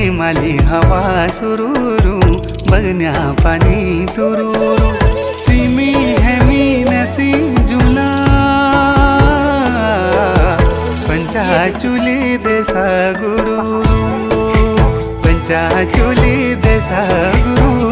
प्रेमाली हवा सुरूरू बगन्या पानी तुरूरू तिमी हेमी नसी जुला पंचाचुली देसा गुरु पंचाचुली देसा गुरु